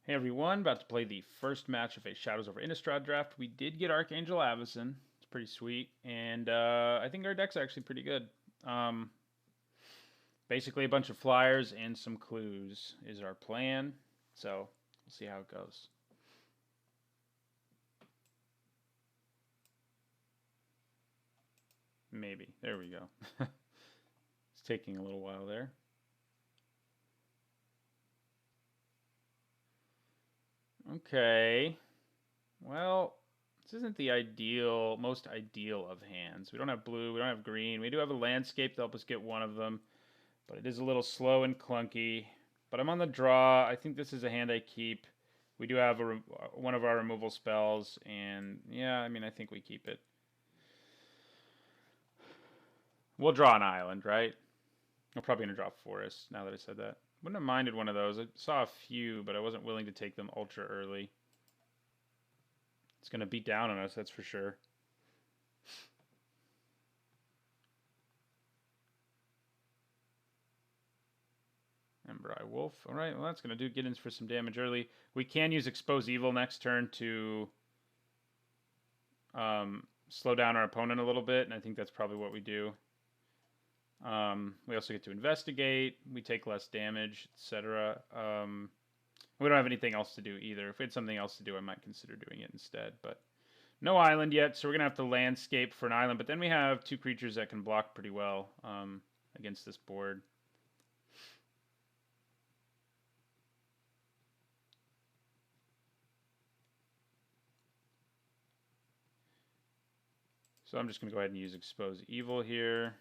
Hey everyone, about to play the first match of a Shadows over Innistrad draft. We did get Archangel Avacyn. It's pretty sweet, and I think our deck's actually pretty good. Um, Basically, a bunch of flyers and some clues is our plan. So we'll see how it goes. Maybe. There we go. It's taking a little while there. Okay. Well, this isn't the most ideal of hands. We don't have blue, we don't have green. We do have a landscape to help us get one of them, but it is a little slow and clunky. But I'm on the draw. I think this is a hand I keep. We do have one of our removal spells, and yeah, I mean, I think we keep it. We'll draw an island, right? I'm probably going to draw forest now that I said that. Wouldn't have minded one of those. I saw a few, but I wasn't willing to take them ultra early. It's going to beat down on us, that's for sure. Ember Wolf. All right, well, that's going to get in for some damage early. We can use Expose Evil next turn to slow down our opponent a little bit, and I think that's probably what we do. We also get to investigate. We take less damage, etc. We don't have anything else to do either. If we had something else to do, I might consider doing it instead. But no island yet, so we're going to have to landscape for an island. But then we have two creatures that can block pretty well against this board. So I'm just going to go ahead and use Expose Evil here.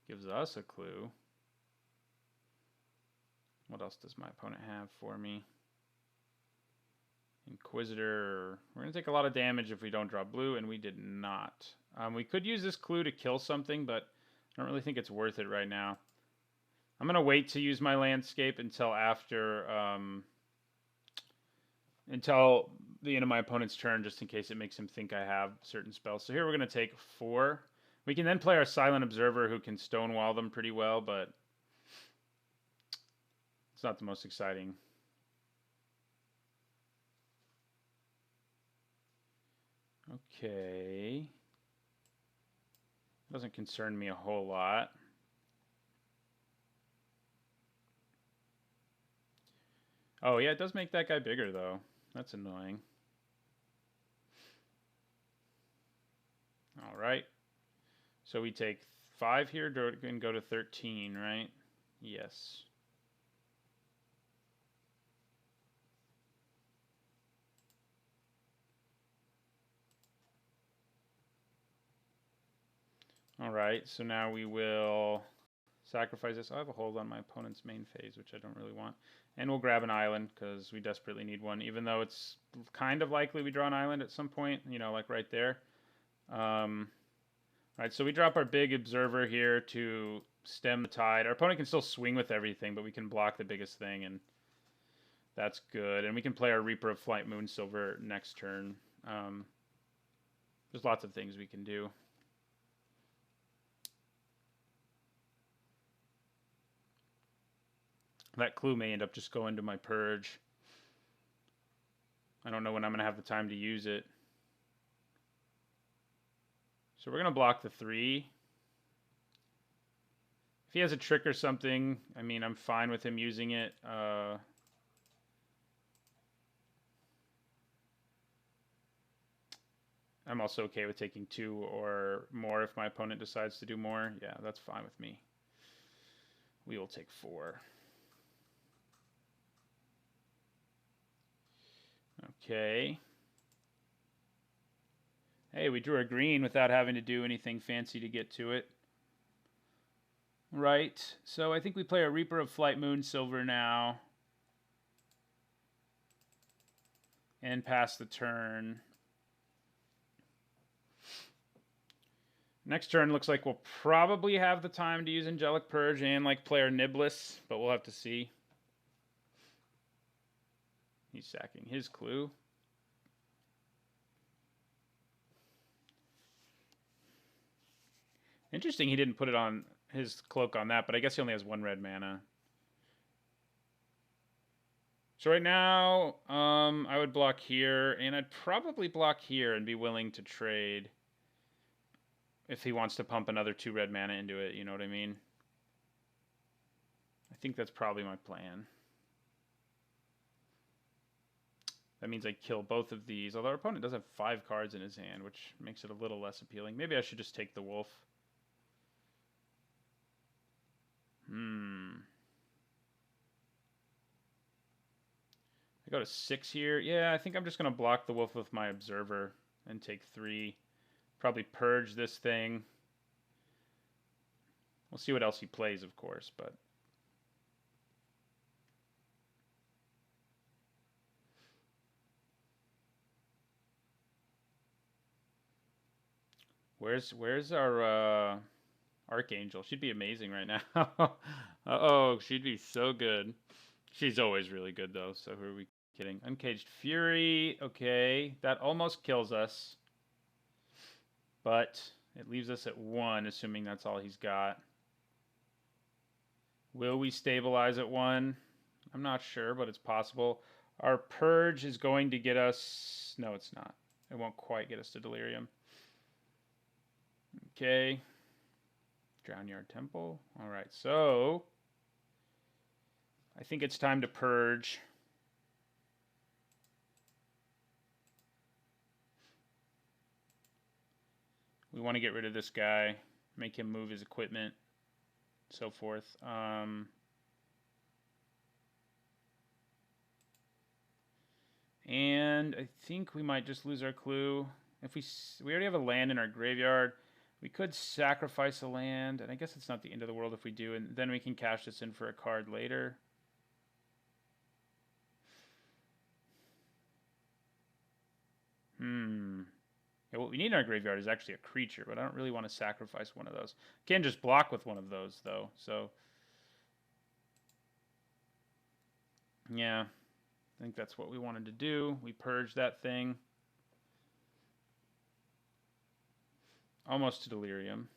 Gives us a clue. What else does my opponent have for me? Inquisitor. We're going to take a lot of damage if we don't draw blue, and we did not. We could use this clue to kill something, but I don't really think it's worth it right now. I'm going to wait to use my landscape until after... until the end of my opponent's turn, just in case it makes him think I have certain spells. So here we're going to take 4. We can then play our Silent Observer, who can stonewall them pretty well, but it's not the most exciting. Okay. Doesn't concern me a whole lot. Oh, yeah, it does make that guy bigger, though. That's annoying. All right. So we take 5 here and go to 13, right? Yes. All right, so now we will sacrifice this. I have a hold on my opponent's main phase, which I don't really want. And we'll grab an island because we desperately need one, even though it's kind of likely we draw an island at some point, you know, like right there. All right, so we drop our big observer here to stem the tide. Our opponent can still swing with everything, but we can block the biggest thing, and that's good. And we can play our Reaper of Flight Moonsilver next turn. There's lots of things we can do. That clue may end up just going to my Purge. I don't know when I'm going to have the time to use it. So we're going to block the 3. If he has a trick or something, I mean, I'm fine with him using it. I'm also okay with taking 2 or more if my opponent decides to do more. Yeah, that's fine with me. We will take 4. Okay. Hey, we drew a green without having to do anything fancy to get to it. Right, so I think we play a Reaper of Flight Moonsilver now. And pass the turn. Next turn looks like we'll probably have the time to use Angelic Purge and like play our Niblis, but we'll have to see. He's sacking his clue. Interesting he didn't put it on his cloak on that, but I guess he only has 1 red mana. So right now, I would block here, and I'd probably block here and be willing to trade if he wants to pump another 2 red mana into it, you know what I mean? I think that's probably my plan. That means I kill both of these, although our opponent does have 5 cards in his hand, which makes it a little less appealing. Maybe I should just take the wolf. I go to 6 here. Yeah, I think I'm just going to block the wolf with my observer and take 3. Probably purge this thing. We'll see what else he plays, of course, but... Where's our Archangel? She'd be amazing right now. Uh-oh, she'd be so good. She's always really good, though, so who are we kidding? Uncaged Fury. Okay, that almost kills us. But it leaves us at 1, assuming that's all he's got. Will we stabilize at 1? I'm not sure, but it's possible. Our Purge is going to get us... No, it's not. It won't quite get us to Delirium. Okay. Drownyard Temple. All right, so... I think it's time to Purge. We want to get rid of this guy, make him move his equipment, so forth. And I think we might just lose our clue. If we already have a land in our graveyard, we could sacrifice a land, and I guess it's not the end of the world if we do, and then we can cash this in for a card later. Yeah, what we need in our graveyard is actually a creature, but I don't really want to sacrifice one of those. Can't just block with one of those, though, so... Yeah, I think that's what we wanted to do. We purged that thing. Almost to Delirium.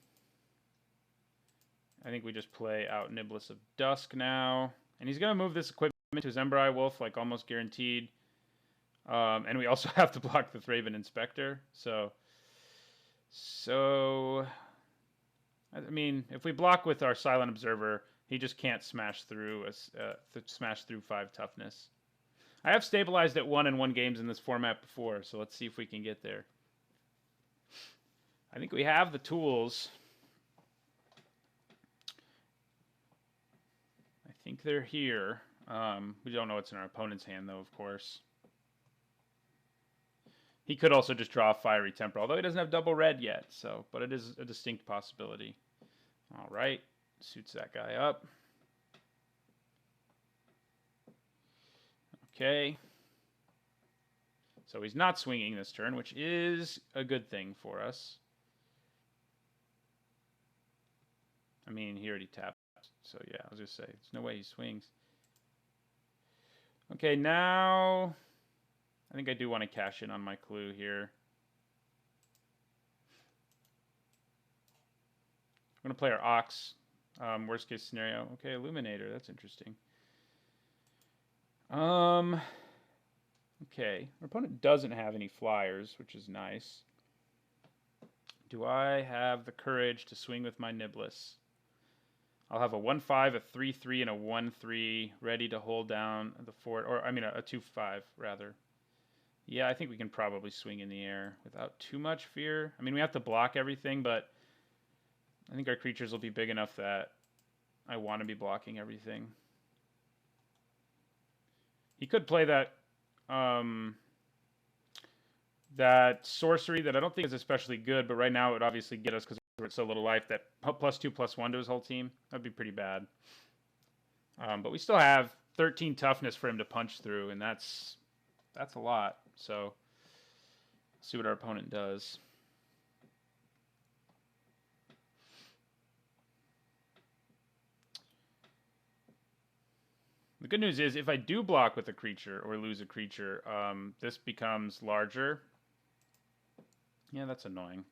I think we just play out Niblis of Dusk now. And he's going to move this equipment to his Embry Wolf, like almost guaranteed. And we also have to block the Thraben Inspector. So, I mean, if we block with our Silent Observer, he just can't smash through 5 toughness. I have stabilized at 1 and 1 games in this format before, so let's see if we can get there. I think we have the tools. I think they're here. We don't know what's in our opponent's hand, though, of course. He could also just draw a Fiery Temper, although he doesn't have double red yet, so, but it is a distinct possibility. All right, suits that guy up. Okay. So he's not swinging this turn, which is a good thing for us. I mean, he already tapped, so yeah, I was going to say, there's no way he swings. Okay, now I think I do want to cash in on my clue here. I'm going to play our Ox. Worst case scenario. Okay, Illuminator, that's interesting. Okay, our opponent doesn't have any flyers, which is nice. Do I have the courage to swing with my Niblis? I'll have a 1/5, a 3/3, and a 1/3 ready to hold down the fort, or I mean a 2/5 rather. Yeah, I think we can probably swing in the air without too much fear. I mean, we have to block everything, but I think our creatures will be big enough that I want to be blocking everything. He could play that that sorcery that I don't think is especially good, but right now it would obviously get us because we're at so little life, that +2/+1 to his whole team. That'd be pretty bad. But we still have 13 toughness for him to punch through, and that's a lot. So see what our opponent does. The good news is if I do block with a creature or lose a creature, this becomes larger. Yeah, that's annoying.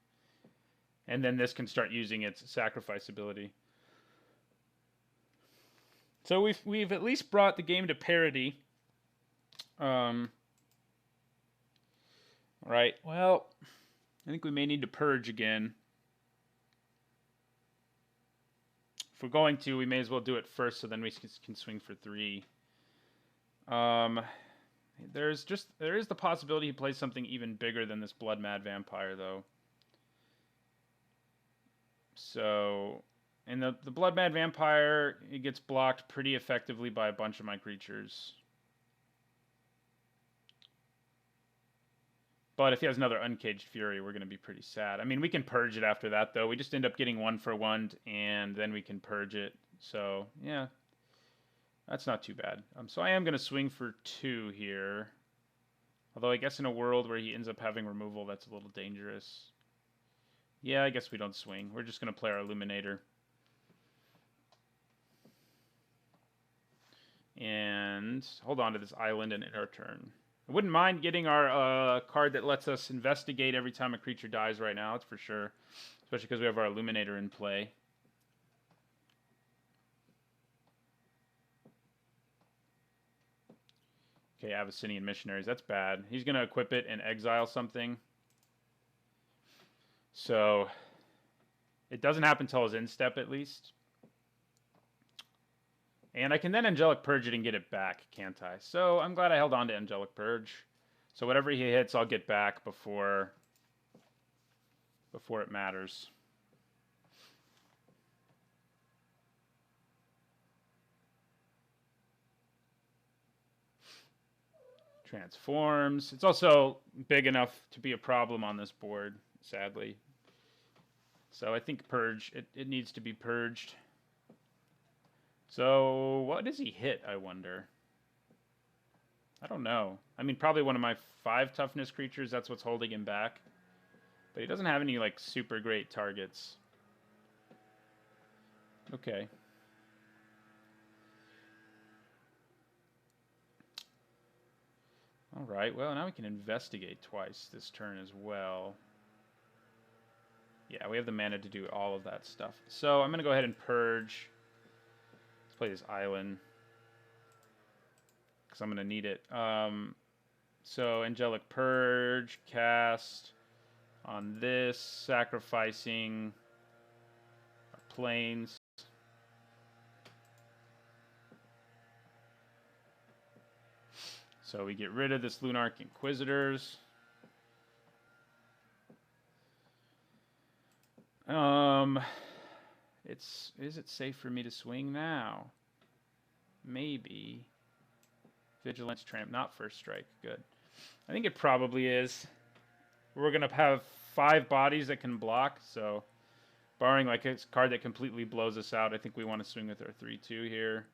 And then this can start using its sacrifice ability. So we've at least brought the game to parity. Right. Well, I think we may need to purge again. If we're going to, we may as well do it first, so then we can swing for 3. There is the possibility he plays something even bigger than this Blood Mad Vampire, though. So, and the Blood Mad Vampire, it gets blocked pretty effectively by a bunch of my creatures. But if he has another Uncaged Fury, we're going to be pretty sad. I mean, we can purge it after that, though. We just end up getting 1 for 1, and then we can purge it. So, yeah. That's not too bad. So I am going to swing for 2 here. Although I guess in a world where he ends up having removal, that's a little dangerous. Yeah, I guess we don't swing. We're just going to play our Illuminator. And hold on to this island and end our turn. I wouldn't mind getting our card that lets us investigate every time a creature dies right now, that's for sure. Especially because we have our Illuminator in play. Okay, Abyssinian Missionaries, that's bad. He's going to equip it and exile something. So, it doesn't happen until his instep, at least. And I can then Angelic Purge it and get it back, can't I? So I'm glad I held on to Angelic Purge. So whatever he hits, I'll get back before it matters. Transforms. It's also big enough to be a problem on this board, sadly. So I think Purge, it needs to be purged. So, what does he hit, I wonder? I don't know. I mean, probably one of my 5 toughness creatures, that's what's holding him back. But he doesn't have any, like, super great targets. Okay. Alright, well, now we can investigate twice this turn as well. Yeah, we have the mana to do all of that stuff. So, I'm going to go ahead and purge. Let's play this island, because I'm going to need it. So, Angelic Purge, cast on this, sacrificing our planes. So we get rid of this Lunarch Inquisitors. Is it safe for me to swing now? Maybe. Vigilance, Tramp, not First Strike. Good. I think it probably is. We're going to have 5 bodies that can block, so barring like a card that completely blows us out, I think we want to swing with our 3/2 here.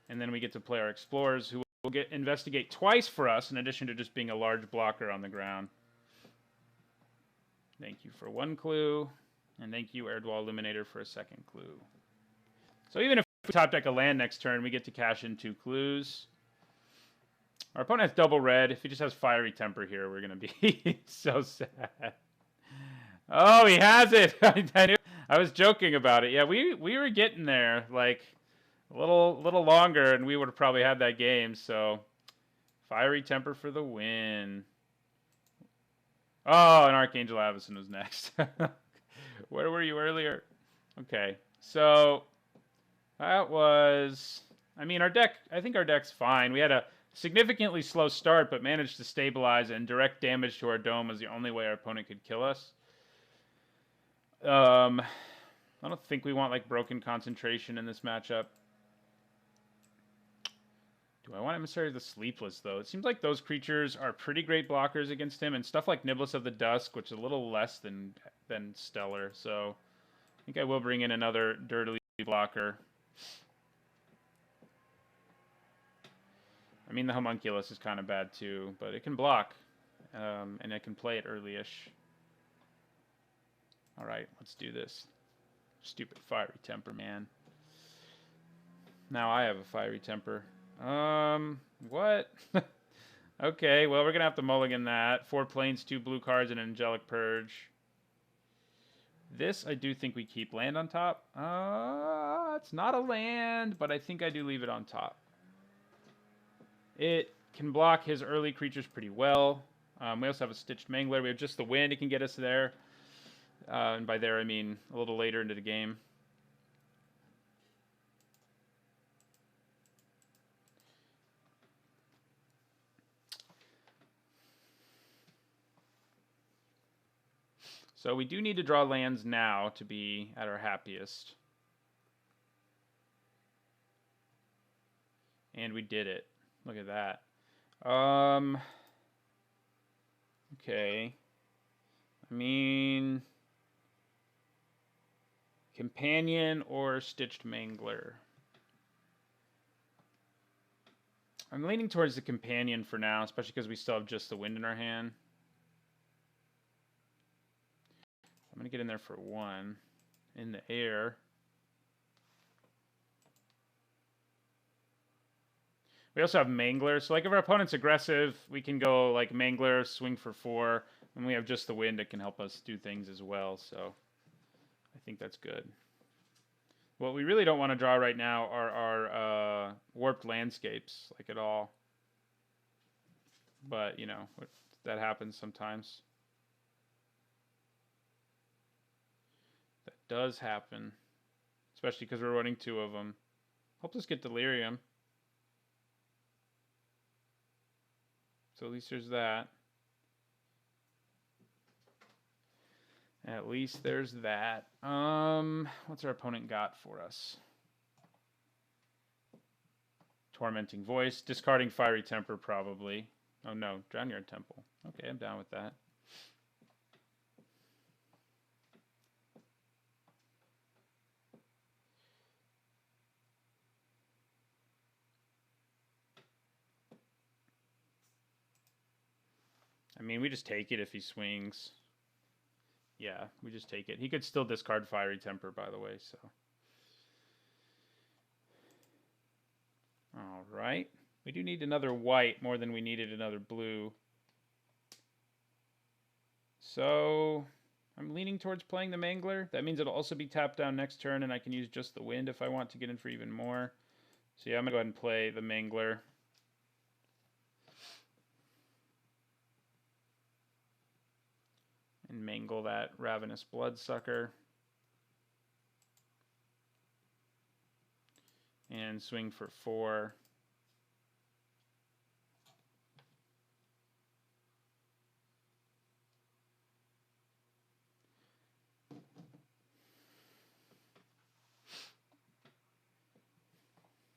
And then we get to play our Explorers, who will investigate twice for us, in addition to just being a large blocker on the ground. Thank you for 1 clue, and thank you, Airdwall Illuminator, for a 2nd clue. So even if we top deck a land next turn, we get to cash in 2 clues. Our opponent has double red. If he just has Fiery Temper here, we're going to be so sad. Oh, he has it! I was joking about it. Yeah, we were getting there, like a little longer, and we would have probably had that game. So, Fiery Temper for the win. Oh, and Archangel Avacyn was next. Where were you earlier? Okay, so that was. I mean, I think our deck's fine. We had a significantly slow start, but managed to stabilize, and direct damage to our dome was the only way our opponent could kill us. I don't think we want like Broken Concentration in this matchup. Do I want Emissary of the Sleepless, though? It seems like those creatures are pretty great blockers against him, and stuff like Niblis of the Dusk, which is a little less than stellar. So I think I will bring in another dirty blocker. I mean, the Homunculus is kind of bad too, but it can block, and it can play it early-ish. All right, let's do this. Stupid Fiery Temper, man. Now I have a Fiery Temper. What? Okay, well, we're gonna have to mulligan that. 4 planes, 2 blue cards, and an Angelic Purge. This, I do think we keep land on top. It's not a land, but I think I do leave it on top. It can block his early creatures pretty well. We also have a Stitched Mangler. We have just the wind. It can get us there. And by there, I mean a little later into the game. So we do need to draw lands now to be at our happiest. And we did it. Look at that. Okay. I mean, Companion or Stitched Mangler. I'm leaning towards the Companion for now, especially because we still have just the wind in our hand. I'm going to get in there for 1. In the air. We also have Mangler. So, like, if our opponent's aggressive, we can go, like, Mangler, swing for 4. When we have just the wind, it can help us do things as well. So, I think that's good. What we really don't want to draw right now are our warped landscapes, like, at all. But, you know, that happens sometimes. That does happen. Especially because we're running 2 of them. Helps us get Delirium. So at least there's that. At least there's that. What's our opponent got for us? Tormenting Voice. Discarding Fiery Temper, probably. Oh no, Drownyard Temple. Okay, I'm down with that. I mean, we just take it if he swings. Yeah, we just take it. He could still discard Fiery Temper, by the way, so. All right. We do need another white more than we needed another blue. So, I'm leaning towards playing the Mangler. That means it'll also be tapped down next turn, and I can use just the wind if I want to get in for even more. So yeah, I'm going to go ahead and play the Mangler. And mangle that Ravenous Bloodsucker. And swing for 4.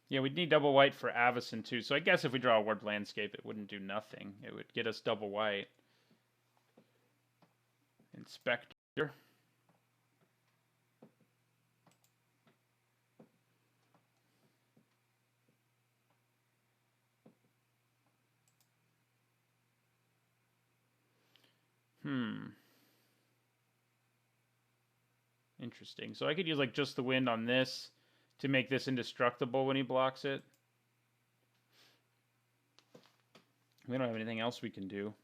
Yeah, we'd need double white for Avacyn too. So I guess if we draw a Warped Landscape, it wouldn't do nothing. It would get us double white. Inspector. Interesting. So I could use like just the wind on this to make this indestructible when he blocks it. We don't have anything else we can do.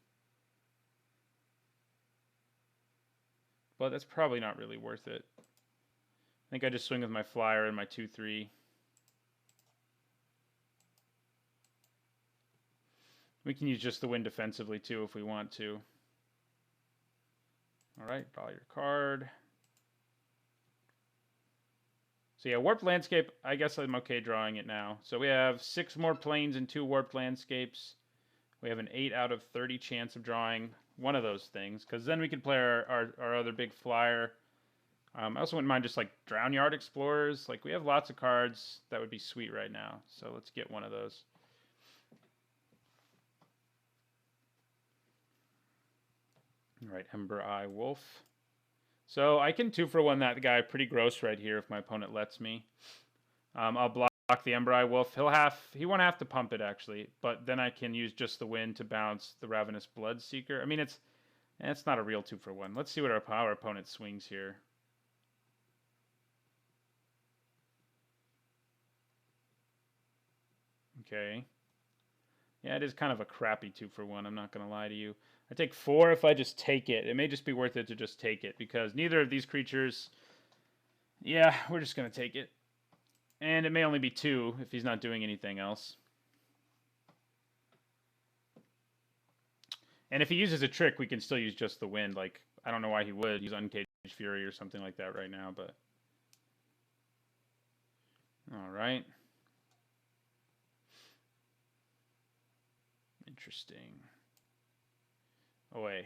But that's probably not really worth it. I think I just swing with my flyer and my 2/3. We can use just the wind defensively too if we want to. Alright, draw your card. So yeah, Warped Landscape, I guess I'm okay drawing it now. So we have 6 more planes and 2 Warped Landscapes. We have an 8 out of 30 chance of drawing one of those things, because then we could play our other big flyer. I also wouldn't mind just like Drownyard Explorers. Like, we have lots of cards that would be sweet right now. So let's get one of those. All right, Ember Eye Wolf. So I can 2-for-1 that guy pretty gross right here if my opponent lets me. I'll block the Ember Eye Wolf. He won't have to pump it actually, but then I can use just the wind to bounce the Ravenous Bloodseeker. I mean, it's not a real 2-for-1. Let's see what our opponent swings here. okay. Yeah, it is kind of a crappy 2-for-1, I'm not going to lie to you. I take 4 if I just take it. It may just be worth it to just take it, because neither of these creatures... Yeah, we're just going to take it. And it may only be 2 if he's not doing anything else. And if he uses a trick, we can still use just the wind. Like, I don't know why he would use Uncaged Fury or something like that right now, but... Alright. Interesting. Away.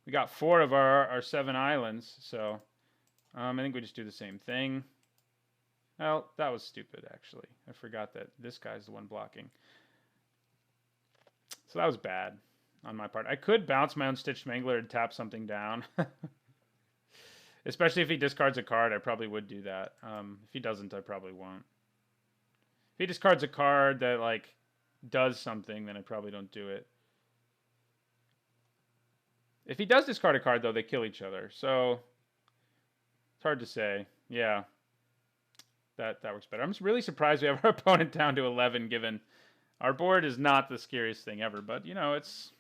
We got 4 of our 7 islands, so... I think we just do the same thing. Well, that was stupid, actually. I forgot that this guy's the one blocking. So that was bad on my part. I could bounce my own Stitch Mangler and tap something down. Especially if he discards a card, I probably would do that. If he doesn't, I probably won't. If he discards a card that, like, does something, then I probably don't do it. If he does discard a card, though, they kill each other. So, it's hard to say. Yeah. That works better. I'm really surprised we have our opponent down to 11, given our board is not the scariest thing ever. But, you know, it's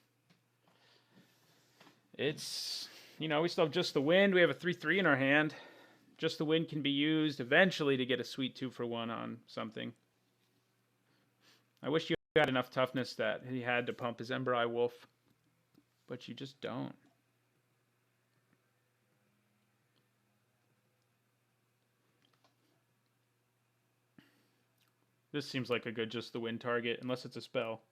you know, we still have Just the Wind. We have a 3/3 in our hand. Just the Wind can be used eventually to get a sweet 2-for-1 on something. I wish you had enough toughness that he had to pump his Ember Eye Wolf, but you just don't. This seems like a good Just the Wind target, unless it's a spell.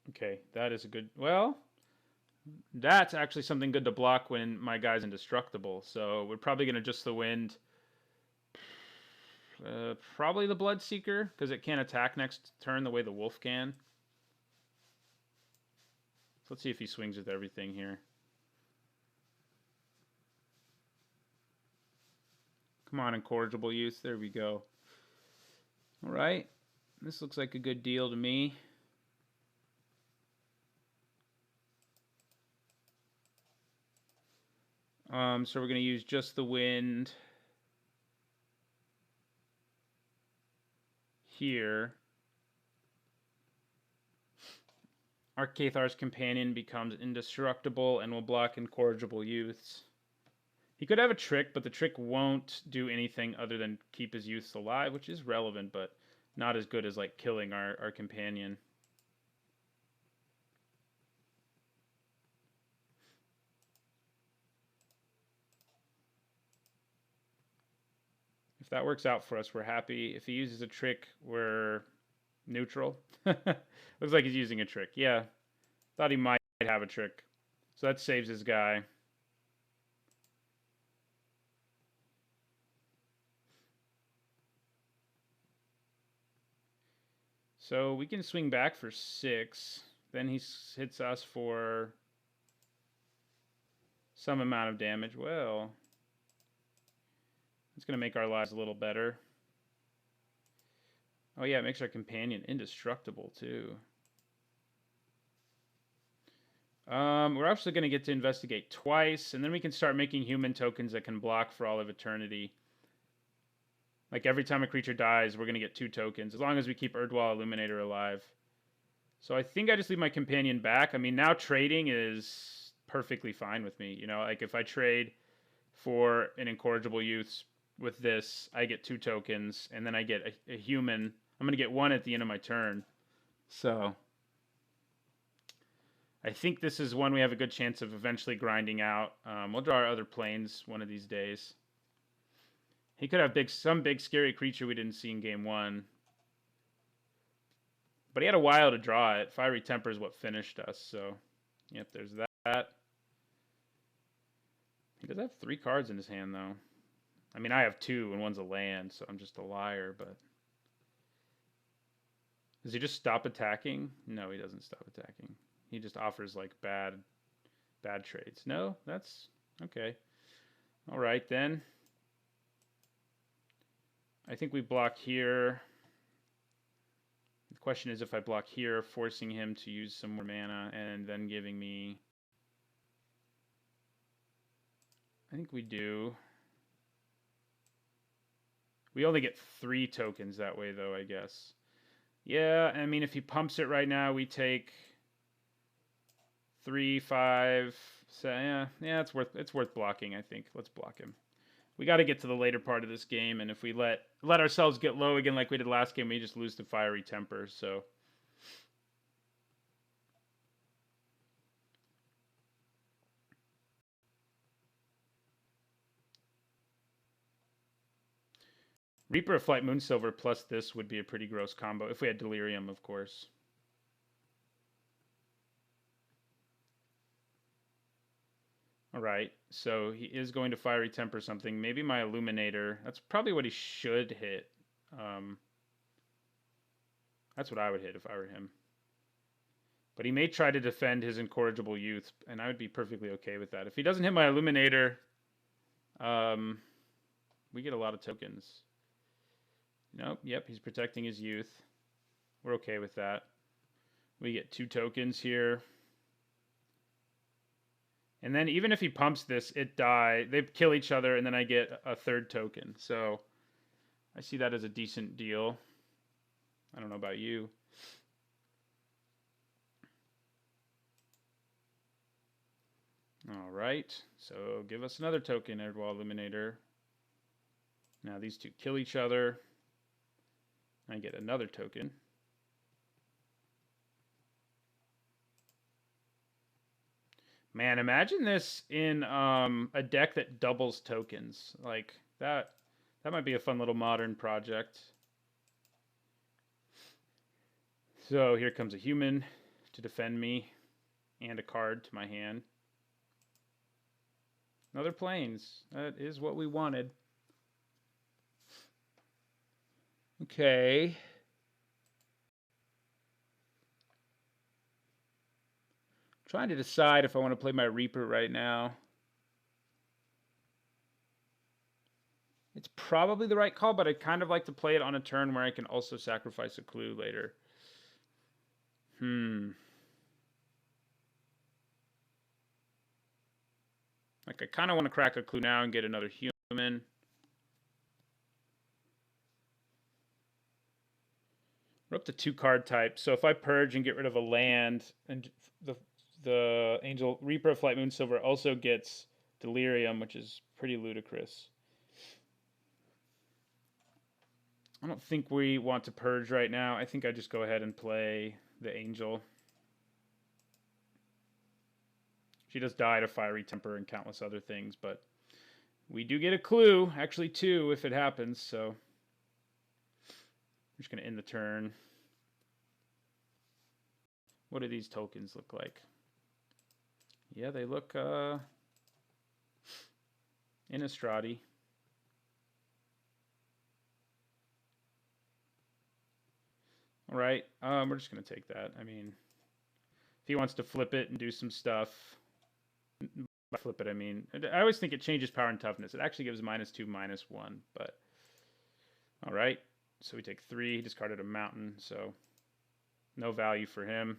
Okay, that is a good... Well, that's actually something good to block when my guy's indestructible. So we're probably going to Just the Wind. Probably the Bloodseeker, because it can't attack next turn the way the Wolf can. So let's see if he swings with everything here. Come on, Incorrigible Youth. There we go. All right. This looks like a good deal to me. So we're going to use Just the Wind here. Our Cathar's Companion becomes indestructible and will block Incorrigible Youths. He could have a trick, but the trick won't do anything other than keep his youths alive, which is relevant, but not as good as, like, killing our companion. If that works out for us, we're happy. If he uses a trick, we're neutral. Looks like he's using a trick. Yeah, thought he might have a trick. So that saves his guy. So we can swing back for 6. Then he hits us for some amount of damage. Well, it's going to make our lives a little better. Oh yeah, it makes our companion indestructible too. We're actually going to get to investigate twice, and then we can start making human tokens that can block for all of eternity. Like, every time a creature dies, we're going to get 2 tokens, as long as we keep Erdwall Illuminator alive. So I think I just leave my companion back. I mean, now trading is perfectly fine with me. You know, like, if I trade for an Incorrigible Youth with this, I get 2 tokens, and then I get a human. I'm going to get 1 at the end of my turn. So I think this is one we have a good chance of eventually grinding out. We'll draw our other planes one of these days. He could have some big scary creature we didn't see in game 1. But he had a while to draw it. Fiery Temper is what finished us, so yep, there's that. He does have 3 cards in his hand, though. I mean, I have 2, and one's a land, so I'm just a liar, but... Does he just stop attacking? No, he doesn't stop attacking. He just offers, like, bad trades. No? That's... okay. Alright, then. I think we block here. The question is if I block here, forcing him to use some more mana and then giving me... I think we do. We only get 3 tokens that way, though, I guess. Yeah, I mean, if he pumps it right now, we take 3, 5. So yeah, it's worth blocking. I think. Let's block him. We got to get to the later part of this game, and if we let ourselves get low again like we did last game, we just lose to Fiery Temper. So. Reaper of Flight Moonsilver plus this would be a pretty gross combo if we had Delirium, of course. All right, so he is going to Fiery Temper something. Maybe my Illuminator. That's probably what he should hit. That's what I would hit if I were him. But he may try to defend his Incorrigible Youth, and I would be perfectly okay with that. If he doesn't hit my Illuminator, we get a lot of tokens. Nope, yep, he's protecting his youth. We're okay with that. We get 2 tokens here. And then even if he pumps this, it die. They kill each other, and then I get a 3rd token. So I see that as a decent deal. I don't know about you. All right, so give us another token, Erdwall Illuminator. Now these 2 kill each other. I get another token. Man, imagine this in a deck that doubles tokens. Like that might be a fun little modern project. So here comes a human to defend me and a card to my hand. Another planes. That is what we wanted. Okay. Trying to decide if I want to play my Reaper right now. It's probably the right call, but I'd kind of like to play it on a turn where I can also sacrifice a clue later. Like, I kind of want to crack a clue now and get another human. We're up to 2 card types, so if I purge and get rid of a land, and the Angel Reaper of Flight Moonsilver also gets Delirium, which is pretty ludicrous. I don't think we want to purge right now. I think I just go ahead and play the Angel. She does die to Fiery Temper and countless other things, but we do get a clue. Actually 2 if it happens, so I'm just going to end the turn. What do these tokens look like? Yeah, they look Innistrad-y. All right, we're just going to take that. I mean, if he wants to flip it and do some stuff, by flip it, I mean, I always think it changes power and toughness. It actually gives -2, -1, but all right. So we take 3. He discarded a mountain, so no value for him.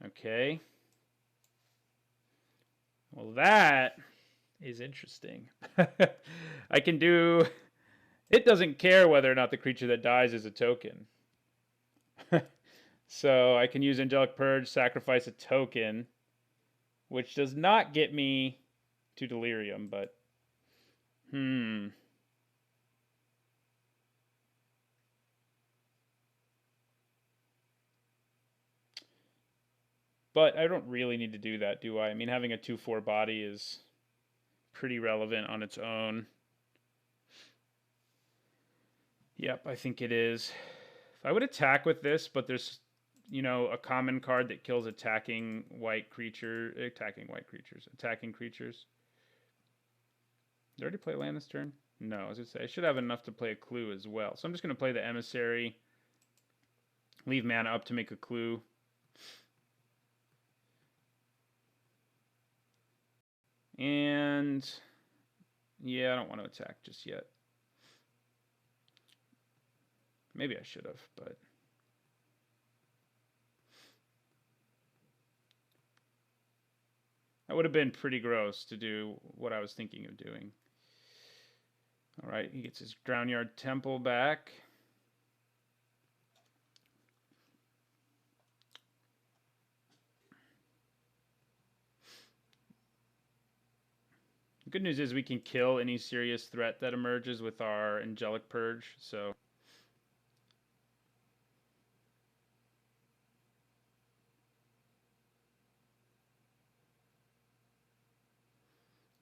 Okay. Well, that is interesting. I can do... It doesn't care whether or not the creature that dies is a token. So I can use Angelic Purge, sacrifice a token, which does not get me to Delirium, but... But I don't really need to do that, do I? I mean, having a 2/4 body is pretty relevant on its own. Yep, I think it is. If I would attack with this, but there's, you know, a common card that kills attacking creatures. Did I already play land this turn? No, I was going to say, I should have enough to play a clue as well. So I'm just going to play the Emissary. Leave mana up to make a clue. And yeah, I don't want to attack just yet. Maybe I should have, but that would have been pretty gross to do what I was thinking of doing. All right, he gets his Groundyard Temple back. The good news is we can kill any serious threat that emerges with our Angelic Purge, so...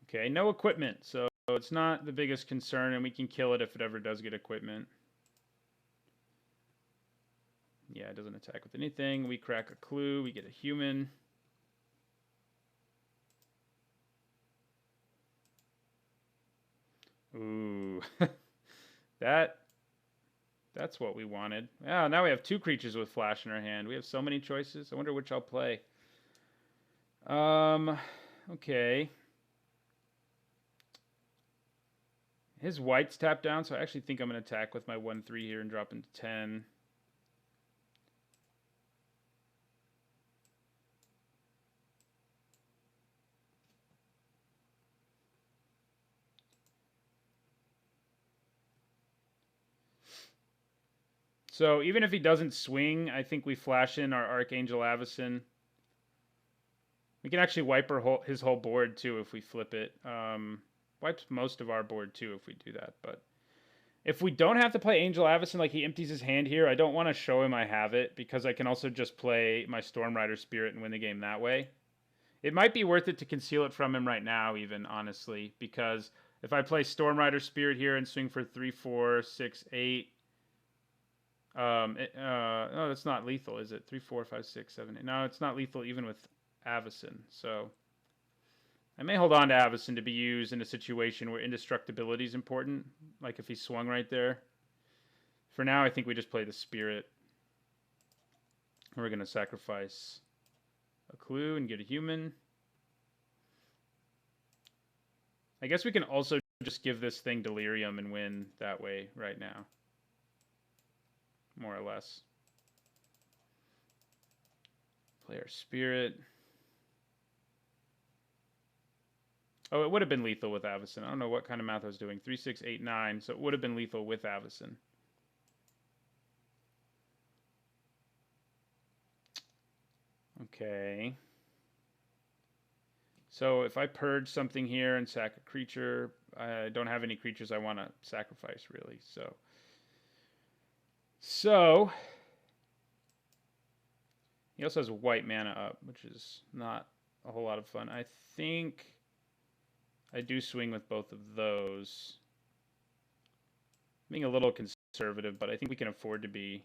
Okay, no equipment, so it's not the biggest concern, and we can kill it if it ever does get equipment. Yeah, it doesn't attack with anything. We crack a clue, we get a human. Ooh. That's what we wanted. Oh, now we have 2 creatures with flash in our hand. We have so many choices. I wonder which I'll play. Okay. His white's tapped down, so I actually think I'm going to attack with my 1/3 here and drop into 10. So even if he doesn't swing, I think we flash in our Archangel Avacyn. We can actually wipe his whole board too if we flip it. Wipes most of our board too if we do that. But if we don't have to play Angel Avacyn, like he empties his hand here, I don't want to show him I have it because I can also just play my Storm Rider Spirit and win the game that way. It might be worth it to conceal it from him right now, even, honestly, because if I play Storm Rider Spirit here and swing for 3, 4, 6, 8, no, that's not lethal, is it? 3, 4, 5, 6, 7, 8. No, it's not lethal even with Avacyn. So I may hold on to Avacyn to be used in a situation where indestructibility is important, like if he swung right there. For now, I think we just play the Spirit. We're going to sacrifice a clue and get a human. I guess we can also just give this thing Delirium and win that way right now. More or less. Play our Spirit. Oh, it would have been lethal with Avacyn. I don't know what kind of math I was doing. 3, 6, 8, 9. So it would have been lethal with Avacyn. Okay. So if I purge something here and sack a creature, I don't have any creatures I want to sacrifice, really. So he also has white mana up, which is not a whole lot of fun. I think I do swing with both of those. Being a little conservative, but I think we can afford to be.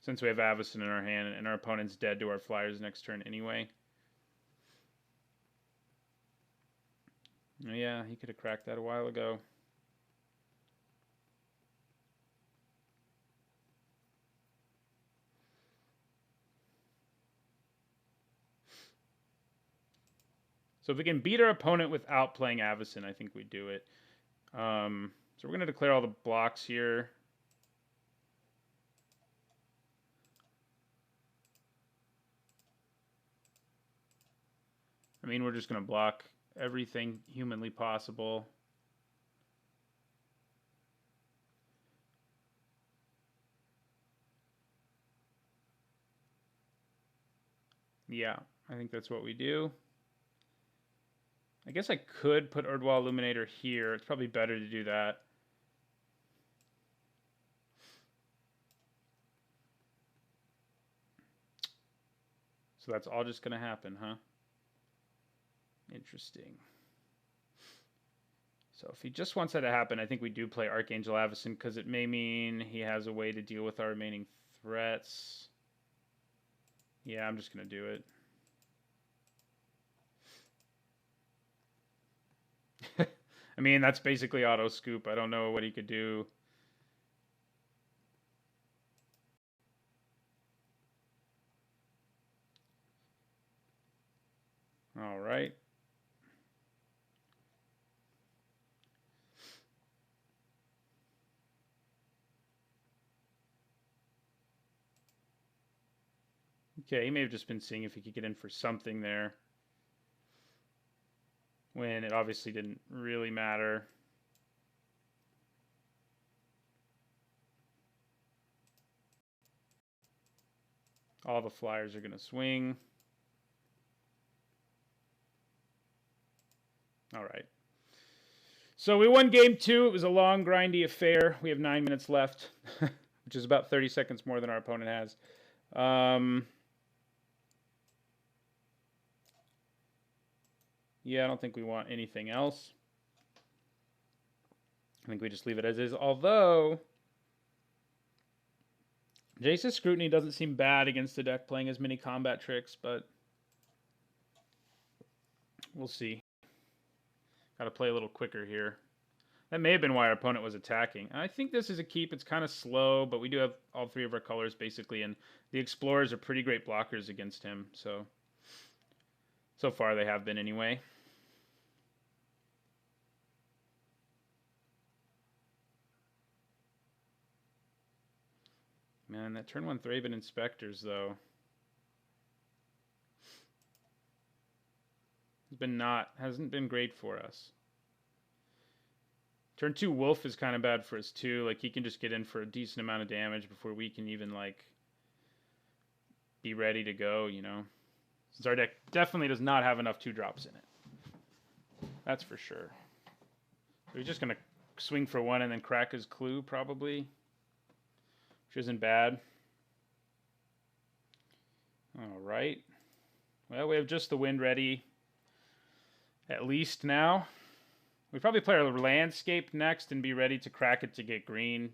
Since we have Avacyn in our hand and our opponent's dead to our flyers next turn anyway. Oh, yeah, he could have cracked that a while ago. So if we can beat our opponent without playing Avacyn, I think we do it. So we're going to declare all the blocks here. I mean, we're just going to block everything humanly possible. Yeah, I think that's what we do. I guess I could put Urdwall Illuminator here. It's probably better to do that. So that's all just going to happen, huh? Interesting. So if he just wants that to happen, I think we do play Archangel Avacyn because it may mean he has a way to deal with our remaining threats. Yeah, I'm just going to do it. I mean, that's basically auto scoop. I don't know what he could do. All right. Okay, he may have just been seeing if he could get in for something there. when it obviously didn't really matter. All the flyers are going to swing. All right. So we won game 2. It was a long, grindy affair. We have 9 minutes left, which is about 30 seconds more than our opponent has. Yeah, I don't think we want anything else. I think we just leave it as is. Although, Jace's Scrutiny doesn't seem bad against the deck playing as many combat tricks, but we'll see. Got to play a little quicker here. That may have been why our opponent was attacking. I think this is a keep. It's kind of slow, but we do have all 3 of our colors basically, and the Explorers are pretty great blockers against him. So far they have been anyway. Man, that turn 1 Thraben Inspectors, though, hasn't been great for us. Turn 2 Wolf is kind of bad for us, too. Like, he can just get in for a decent amount of damage before we can even, like, be ready to go, you know. Since our deck definitely does not have enough 2-drops in it. That's for sure. So he's just going to swing for 1 and then crack his clue, probably. Which isn't bad. All right. Well, we have just the wind ready. At least now. We probably play our landscape next and be ready to crack it to get green.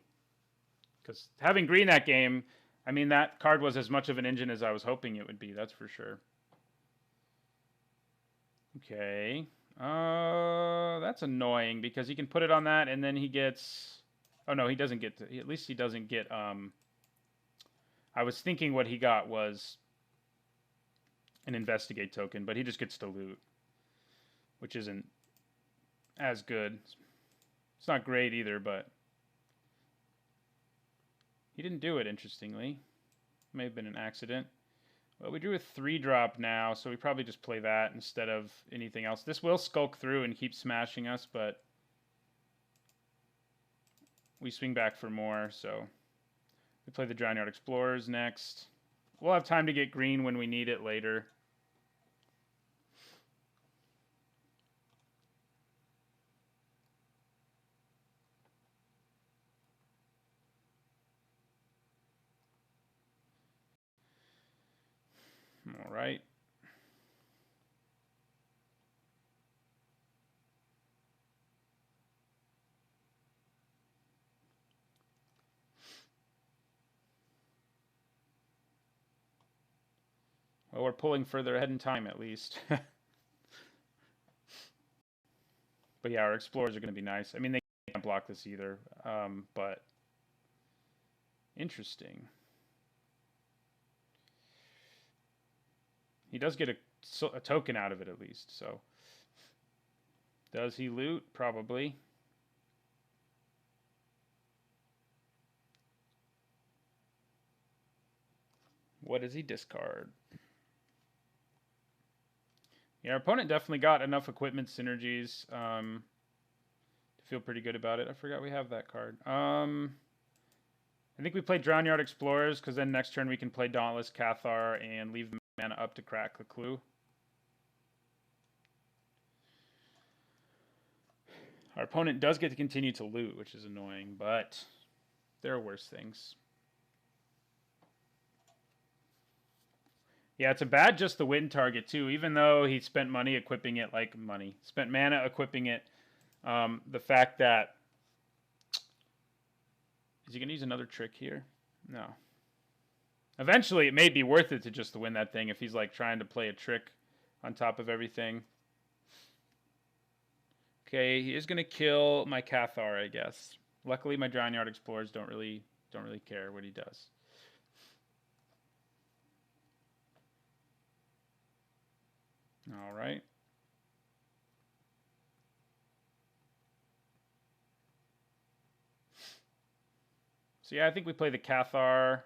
Because having green that game, I mean, that card was as much of an engine as I was hoping it would be. That's for sure. Okay. That's annoying because he can put it on that and then he gets... Oh, no, he doesn't get to... At least he doesn't get... I was thinking what he got was an investigate token, but he just gets to loot, which isn't as good. It's not great either, but he didn't do it, interestingly. May have been an accident. Well, we drew a 3-drop now, so we probably just play that instead of anything else. This will skulk through and keep smashing us, but we swing back for more, so we play the Drownyard Explorers next. We'll have time to get green when we need it later. All right. Well, we're pulling further ahead in time, at least. But yeah, our Explorers are going to be nice. I mean, they can't block this either, but interesting. He does get a token out of it, at least, so. Does he loot? Probably. What does he discard? Yeah, our opponent definitely got enough equipment synergies to feel pretty good about it. I forgot we have that card. I think we play Drownyard Explorers because then next turn we can play Dauntless Cathar and leave the mana up to crack the clue. Our opponent does get to continue to loot, which is annoying, but there are worse things. Yeah, it's a bad just the win target too, even though he spent money equipping it, spent mana equipping it. The fact that... Is he going to use another trick here? No. Eventually, it may be worth it to just win that thing if he's like trying to play a trick on top of everything. Okay, he is going to kill my Cathar, I guess. Luckily, my Drownyard Explorers don't really care what he does. All right. So yeah, I think we play the Cathar.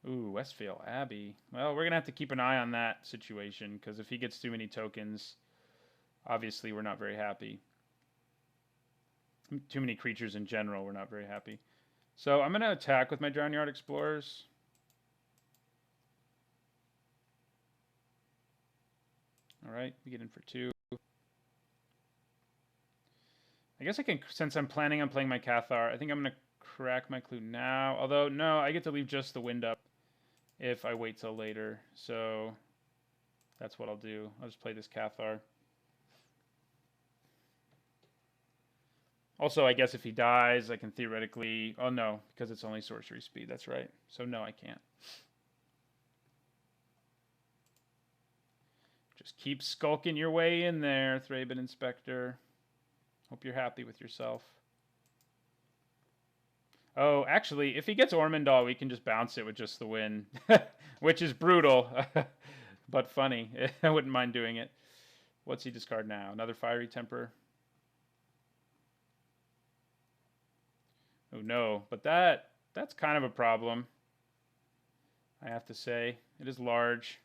Ooh, Westvale Abbey. Well, we're going to have to keep an eye on that situation, because if he gets too many tokens, Obviously, we're not very happy. Too many creatures in general, we're not very happy. So I'm going to attack with my Drownyard Explorers. All right, we get in for 2. I guess I can, since I'm planning on playing my Cathar, I think I'm going to crack my clue now. Although, no, I get to leave just the wind up if I wait till later. So that's what I'll do. I'll just play this Cathar. Also, I guess if he dies, I can theoretically... Oh, no, because it's only sorcery speed. That's right. So, no, I can't. Just keep skulking your way in there, Thraben Inspector. Hope you're happy with yourself. Oh, actually, if he gets Ormondal, we can just bounce it with just the win. Which is brutal, but funny. I wouldn't mind doing it. What's he discard now? Another Fiery Temper? Oh no, but that's kind of a problem. I have to say, it is large.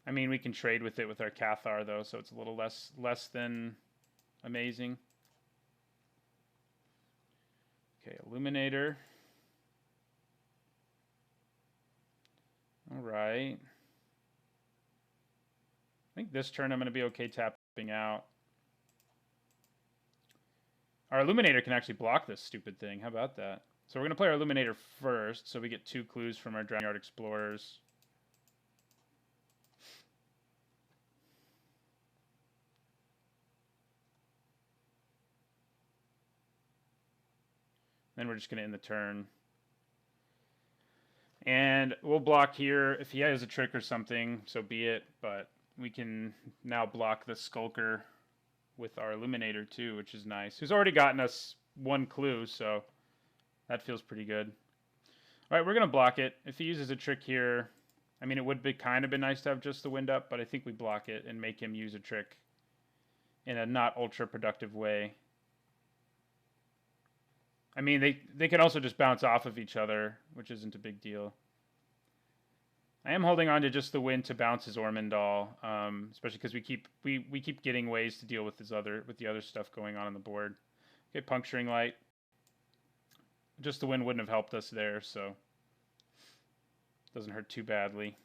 I mean, we can trade with it with our Cathar though, so it's a little less than amazing. Okay, Illuminator. All right. I think this turn I'm going to be okay tapping out. Our Illuminator can actually block this stupid thing. How about that? So we're going to play our Illuminator first, so we get 2 clues from our Drownyard Explorers. Then we're just going to end the turn. And we'll block here. If he has a trick or something, so be it. But we can now block the Skulker with our Illuminator too, which is nice. Who's already gotten us 1 clue, so that feels pretty good. All right, we're going to block it. If he uses a trick here, I mean, it would be kind of been nice to have just the wind up, but I think we block it and make him use a trick in a not ultra productive way. I mean, they can also just bounce off of each other, which isn't a big deal. I am holding on to just the win to bounce his Ormondal, especially because we keep getting ways to deal with the other stuff going on the board. Okay, Puncturing Light. Just the win wouldn't have helped us there, so doesn't hurt too badly.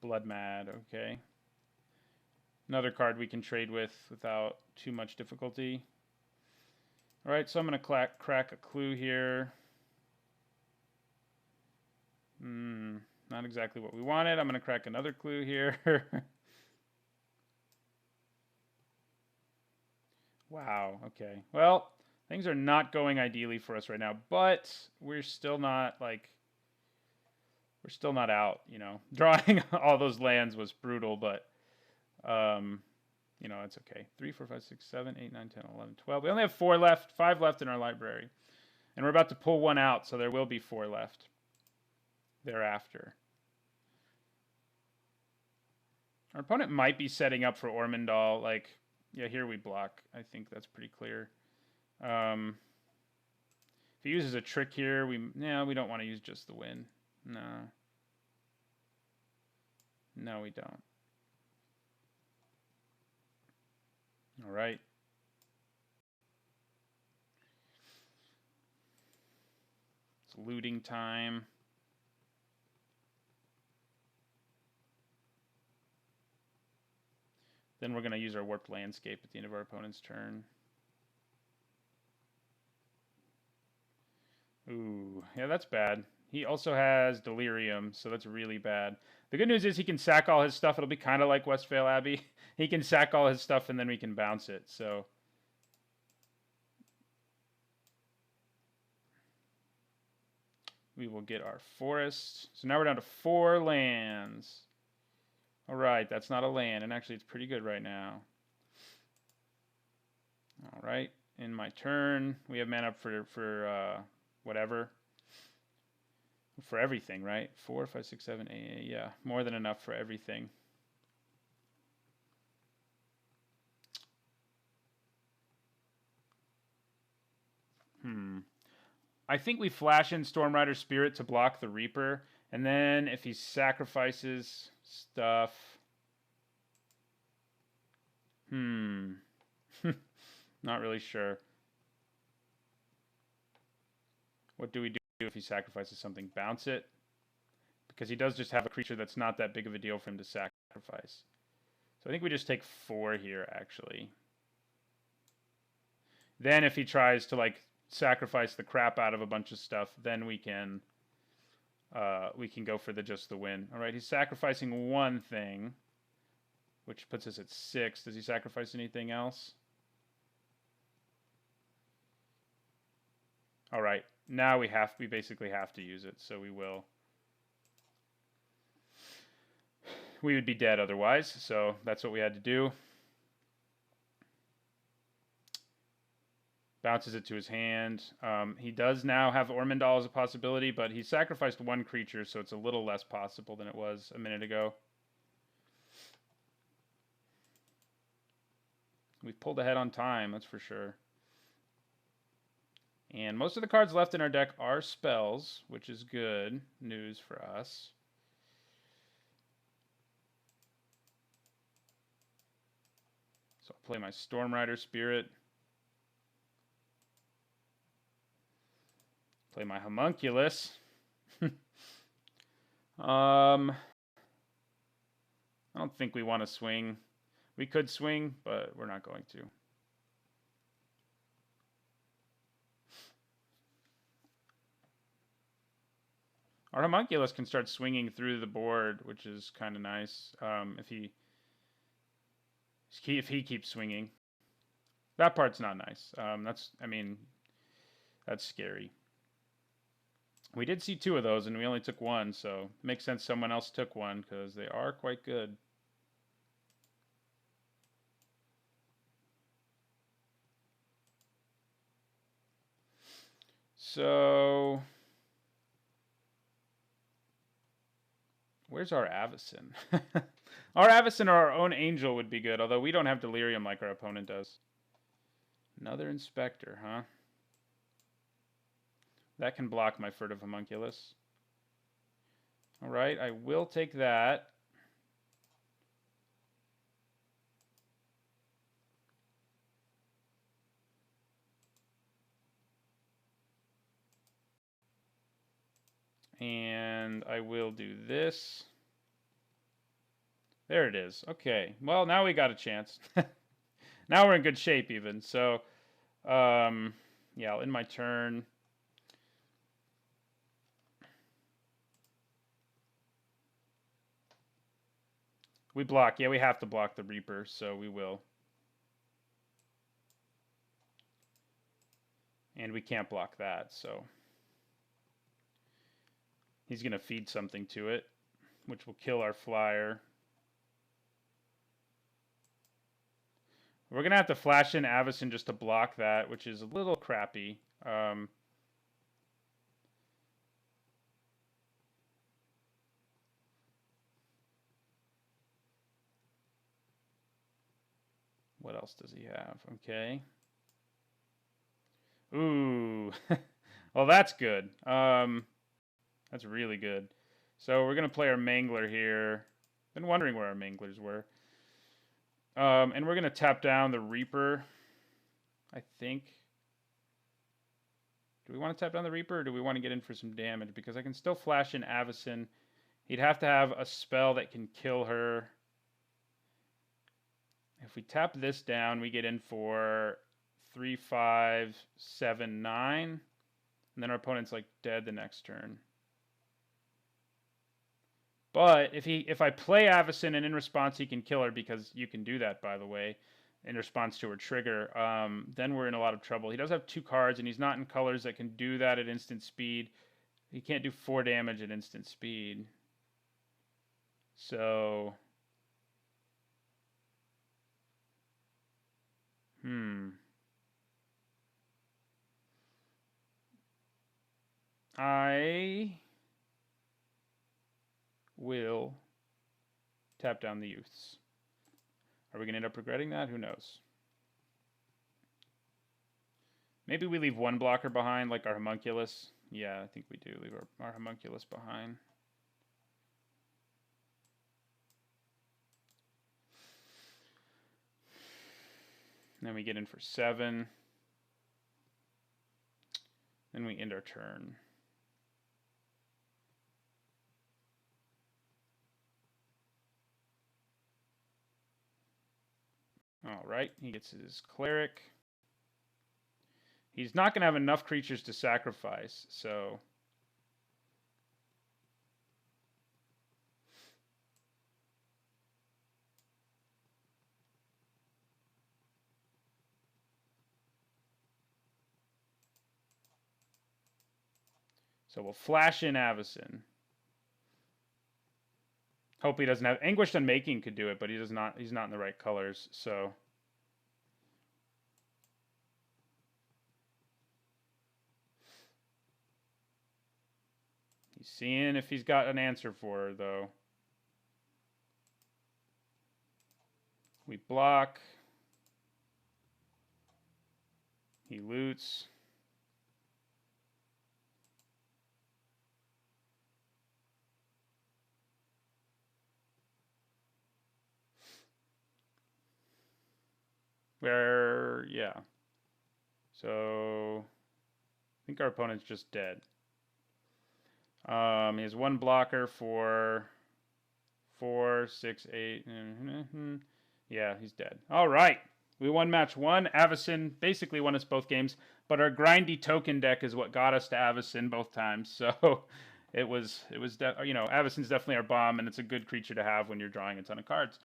Blood Mad, okay. Another card we can trade with without too much difficulty. All right, so I'm going to crack a clue here. Not exactly what we wanted. I'm going to crack another clue here. Wow, okay. Well, things are not going ideally for us right now, but we're still not, we're still not out, you know. Drawing all those lands was brutal, but... you know, it's okay. 3, 4, 5, 6, 7, 8, 9, 10, 11, 12. We only have 5 left in our library. And we're about to pull 1 out, so there will be 4 left thereafter. Our opponent might be setting up for Ormondal. Like, yeah, here we block. I think that's pretty clear. If he uses a trick here, we don't want to use just the win. No. No, we don't. All right. It's looting time. Then we're going to use our Warped Landscape at the end of our opponent's turn. Ooh, yeah, that's bad. He also has Delirium, so that's really bad. The good news is he can sack all his stuff. It'll be kind of like Westvale Abbey. He can sack all his stuff, and then we can bounce it. So we will get our forest. So now we're down to 4 lands. All right, that's not a land, and actually it's pretty good right now. All right, in my turn, we have mana for whatever. For everything, right? 4, 5, 6, 7, 8, yeah, more than enough for everything. I think we flash in Storm Rider Spirit to block the Reaper, and then if he sacrifices stuff, not really sure. What do we do if he sacrifices something? Bounce it? Because he does just have a creature that's not that big of a deal for him to sacrifice. So I think we just take 4 here, actually. Then if he tries to, like, sacrifice the crap out of a bunch of stuff, then we can go for just the win. All right, he's sacrificing one thing, which puts us at 6. Does he sacrifice anything else? All right, now we basically have to use it, so we will. We would be dead otherwise, so that's what we had to do. Bounces it to his hand. He does now have Ormondal as a possibility, but he sacrificed one creature, so it's a little less possible than it was a minute ago. We've pulled ahead on time, that's for sure. And most of the cards left in our deck are spells, which is good news for us. So I'll play my Storm Rider Spirit. Play my Homunculus. I don't think we want to swing. We could swing, but we're not going to. Our Homunculus can start swinging through the board, which is kind of nice. If he keeps swinging, that part's not nice. That's scary. We did see 2 of those, and we only took 1, so it makes sense someone else took 1, because they are quite good. So, where's our Avacyn? Our Avacyn or our own Angel would be good, although we don't have Delirium like our opponent does. Another Inspector, huh? That can block my Furtive Homunculus. Alright, I will take that. And I will do this. There it is. Okay, well, now we got a chance. Now we're in good shape even. So, yeah, I'll end my turn. We block. Yeah, we have to block the Reaper, so we will. And we can't block that, so. He's going to feed something to it, which will kill our flyer. We're going to have to flash in Avacyn just to block that, which is a little crappy. What else does he have? Okay. Ooh. Well, that's good. That's really good. So we're going to play our Mangler here. Been wondering where our Manglers were. And we're going to tap down the Reaper, I think. Do we want to tap down the Reaper, or do we want to get in for some damage? Because I can still flash in Avacyn. He'd have to have a spell that can kill her. If we tap this down, we get in for 3, 5, 7, 9. And then our opponent's like dead the next turn. But if I play Avacyn and in response he can kill her, because you can do that, by the way, in response to her trigger, then we're in a lot of trouble. He does have 2 cards, and he's not in colors that can do that at instant speed. He can't do 4 damage at instant speed. So, I will tap down the youths. Are we going to end up regretting that? Who knows? Maybe we leave one blocker behind, like our homunculus. Yeah, I think we do leave our homunculus behind. And then we get in for 7. Then we end our turn. All right, he gets his cleric. He's not going to have enough creatures to sacrifice, so... So we'll flash in Avacyn. Hope he doesn't have... Anguished Unmaking could do it, but he's not in the right colors, so... He's seeing if he's got an answer for her, though. We block. He loots. Yeah. So, I think our opponent's just dead. He has one blocker for 4, 6, 8. Yeah, he's dead. All right. We won match 1. Avacyn basically won us both games, but our grindy token deck is what got us to Avacyn both times. So Avacyn's definitely our bomb, and it's a good creature to have when you're drawing a ton of cards.